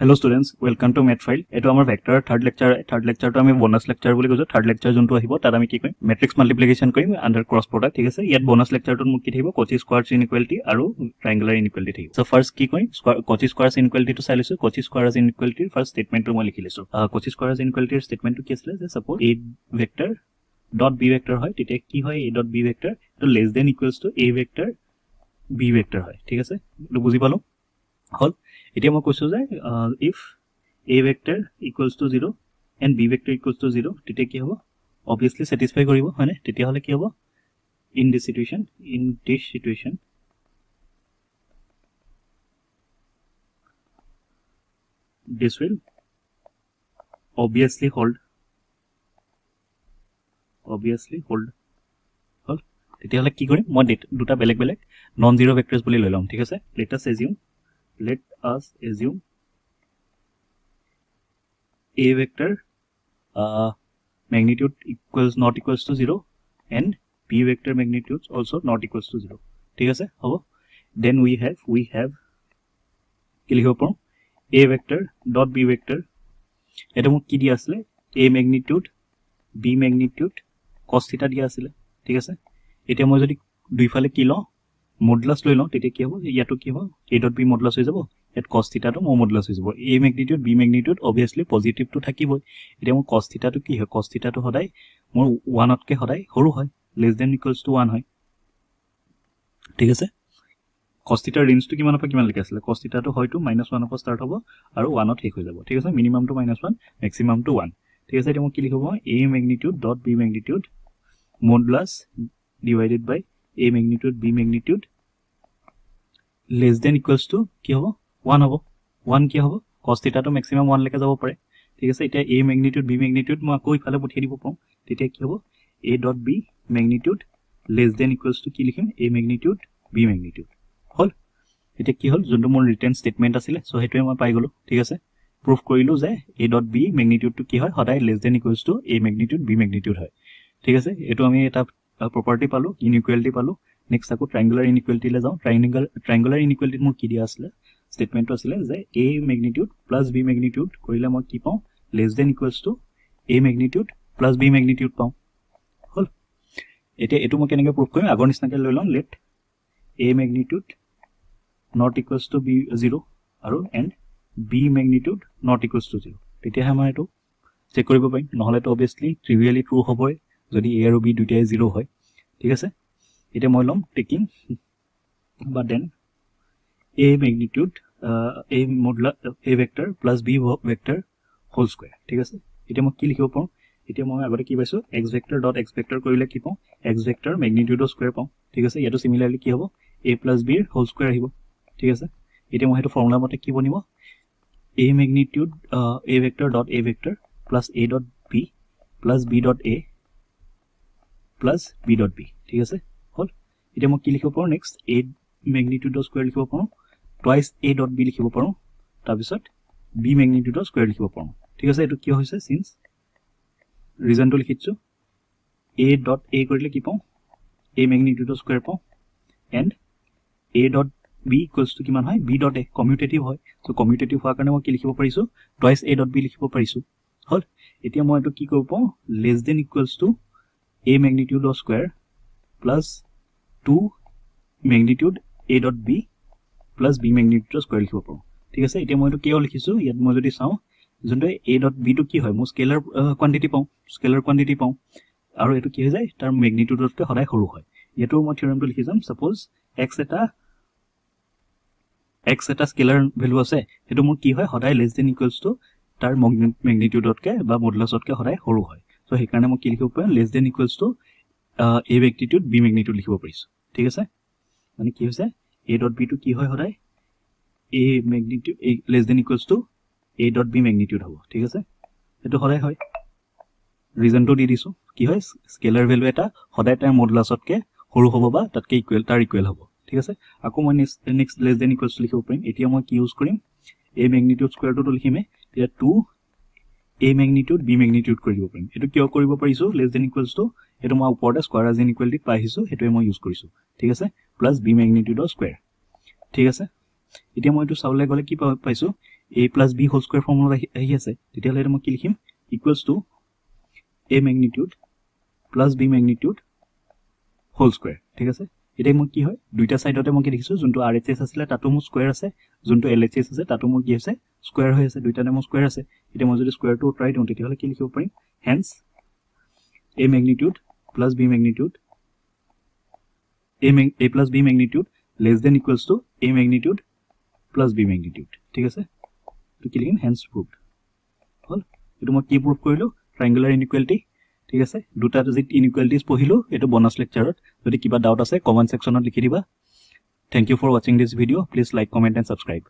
Hello students, welcome to Matfile. Eto amar vector third lecture to ami bonus lecture boli koiso. Third lecture jonto ahibo tar ami ki koim matrix multiplication koim under cross product, thik ase. Yet bonus lecture to muk ki thibo Cauchy squares inequality aru triangular inequality thibo. So first ki koim Cauchy squares inequality to salisu. Cauchy squares inequality first statement to moi likhi lisu. Cauchy squares inequality statement to ki asle je suppose a vector dot b vector hoy tete ki hoy a dot b vector to less than equals to a vector b vector hoy, thik ase. To buzi palo hol এতিয়া মই কৈছো যে if a vector equals to 0 and b vector equals to 0 তেতিয়া কি হ'ব obviously satisfy কৰিব হয়নে তেতিয়া হলে কি হ'ব in this situation this will obviously hold হল তেতিয়া হলে কি কৰিম মই দুটা বেলেগ নন জিৰো ভেক্টৰস বুলি লৈ লম ঠিক আছে let us assume a vector magnitude not equals to 0 and b vector magnitude also not equals to 0 ঠিক আছে হ'ব then we have কি লিখিব পাৰো a vector dot b vector এটা মোক কি দিয়া আছিল a magnitude b magnitude cos theta দিয়া আছিল ঠিক আছে এতিয়া মই যদি দুইফালে কি লও modulus লৈ লও তেতিয়া কি হ'ব ইয়াটো কি হ'ব a dot b modulus হৈ যাব at cos theta to mo modulus হৈ যাব a magnitude b magnitude obviously positive to থাকিবই এতিয়া মোৰ cos theta to কি হয় cos theta to সদায় মোৰ 1 তকে সদায় সৰু হয় less than equals to 1 হয় ঠিক আছে cos theta range to কিমান পৰা কিমান লৈকে আছিল cos theta to হয়তো -1 পৰা start হ'ব আৰু 1 ত শেষ হৈ যাব ঠিক আছে minimum to -1 maximum to 1 ঠিক আছে এতিয়া মই কি লিখিব a magnitude dot b magnitude modulus divided by a magnitude b magnitude less than equals to কি হ'ব 1 হ'ব 1 কি হ'ব cos theta to maximum 1 লৈকে যাব পাৰে ঠিক আছে এতিয়া a magnitude b magnitude মই আকৌ ইফালে পঠিয়াই দিব পাৰো তেতিয়া কি হ'ব a dot b magnitude less than equals to কি লিখিম a magnitude b magnitude হল এতিয়া কি হল যোনটো মোৰ ৰিটেন স্টেটমেন্ট আছিল সো হেতুৱে মই পাই গলো ঠিক আছে প্ৰুফ কৰিলো যে a dot b magnitude to কি হয় সদায় less than equals to a magnitude b magnitude হয় ঠিক আছে এটো আমি এটা property পালো inequality পালো next আকৌ triangular inequality লে যাও triangular inequality মোৰ কি দিয়া আছিল statement to asile যে a magnitude plus b magnitude কৰিলে মই কি পাও less than equals to a magnitude plus b magnitude পাও হল এতিয়া এটো মই কেনেকৈ প্ৰুফ কৰিম আগৰ নিচিনাকৈ লৈ লম let a magnitude not equals to b 0 আৰু and b magnitude not equals to 0 তেতিয়া আমাৰ এটো চেক কৰিব পাৰিম নহলে তো obviously trivially true হ'বই যদি a আৰু b দুটাই 0 হয় ঠিক আছে এটা মই লম taking but then a magnitude a modulus a vector plus b vector whole square ঠিক আছে এটা মই কি লিখিব পাৰো এতিয়া মই আগতে কি পাইছো x vector dot x vector কৰিলে কি পাও x vector magnitude square পাও ঠিক আছে ইয়াটো সিমিলাৰলি কি হ'ব a plus b whole square আহিব ঠিক আছে এতিয়া মই হেতু ফৰ্মুলা মতে কি বনিব a magnitude a vector dot a vector plus a dot b plus b dot a plus b dot b ঠিক আছে হল এতিয়া মই কি লিখিব পাৰো নেক্সট a magnitude square লিখিব পাৰো twice a dot b লিখিব পাৰো তাৰ পিছত b magnitude square লিখিব পাৰো ঠিক আছে এটো কি হৈছে since reason to লিখিছো a dot a কৰিলে কি পাও a magnitude square পাও and a dot b equals to কিমান হয় b dot a commutative হয় so commutative হোৱাৰ কাৰণে মই কি লিখিব পাৰিছো twice a dot b লিখিব পাৰিছো হল এতিয়া মই এটো কি কৰিব পাও less than equals to a magnitude square plus 2 magnitude a dot b plus b magnitude square লিখিব পাৰো ঠিক আছে এতিয়া মই এটো কিয় লিখিছো ইয়াত মই যদি চাও যোনটো a dot b to কি হয় মই স্কেলাৰ কোয়ান্টিটি পাও আৰু এটো কি হৈ যায় তাৰ ম্যাগনিটিউডতকৈ সদায় সৰু হয় এটো মই থিওৰেমটো লিখি যাম সাপোজ x এটা স্কেলাৰ ভ্যালু আছে এটো মোৰ কি হয় সদায় less than equals to তাৰ ম্যাগনিটিউডতকৈ বা মডুলাছতকৈ সদায় সৰু হয় সো সেই কাৰণে মই কি লিখিব পাৰো less than equals to a magnitude b magnitude লিখিব পাৰিছো ঠিক আছে মানে কি হৈছে a dot b to কি হয় সদায় a magnitude less than equals to a dot b magnitude হ'ব ঠিক আছে এটো সদায় হয় ৰিজন to দি দিছো কি হয় স্কেলাৰ ভ্যালু এটা সদায় তাৰ মডুলাছতকৈ সৰু হ'ব বা তাতকৈ ইকুৱেল তাৰ ইকুৱেল হ'ব ঠিক আছে আকৌ মই next less than equals to লিখিব পাৰিম এতিয়া মই কি ইউজ কৰিম a magnitude square to লিখিমে তেতিয়া 2 a magnitude b magnitude কৰি দিব পাৰিম এটো কিয় কৰিব পাৰিছো less than equals to এটো মই ওপৰতে স্কয়াৰ as inequality পাইছো হেতুৱে মই ইউজ কৰিছো ঠিক আছে plus b magnitude square ঠিক আছে এতিয়া মই এটো চাউলে গলে কি পাইছো a plus b whole square formula আহি আছে তেতিয়ালে মই কি লিখিম equals to a magnitude plus b magnitude whole square ঠিক আছে এটা মই কি হয় দুইটা সাইডতে মই কি দেখিছো যোনটো RHS আছিল তাতো মোৰ স্কয়াৰ আছে যোনটো LHS আছে তাতো মোৰ কি আছে স্কয়াৰ হৈ আছে দুইটাতে মোৰ স্কয়াৰ আছে এটা মই যদি স্কয়াৰটো ট্ৰাই দিওঁ তেতিয়ালে কি লিখিব পাৰিম hence a magnitude plus b magnitude a plus b magnitude less than equals to a magnitude plus b magnitude ঠিক আছে তো কি লিখিম hence proved হল এটো মই কি প্রুভ কৰিলো ট্ৰায়াঙ্গুলাৰ ইনইকুয়ালিটি ঠিক আছে দুটা যে ইনইকুয়ালিটিজ পঢ়িলো এটো বোনাস লেকচাৰত যদি কিবা ডাউট আছে কমেন্ট সেকশনত লিখি দিবা thank you for watching this video please like comment and subscribe